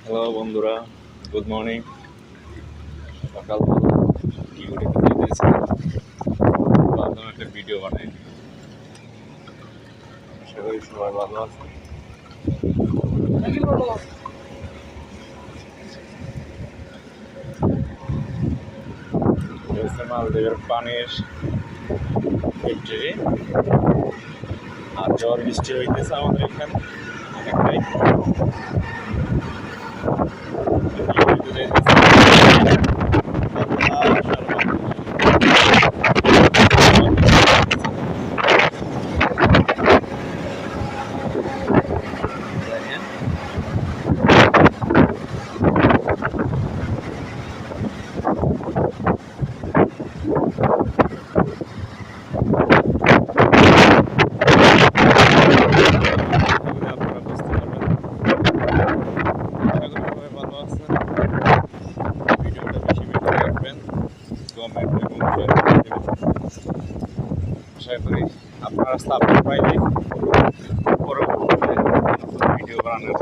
Hello বন্ধুরা, good morning. সকাল ডিউটিতে যেতেছি, ভাবলাম একটা ভিডিও বানাই। আশা করি সবাই ভালো আছে। মালদ্বীপের পানির ফ্যাক্টরি আর ঝড় বৃষ্টি হইতেছে আমাদের এখানে অনেকটাই। আশা করি আপনারা সাপোর্ট পাইলে পরবর্তীতে ভিডিও বানানোর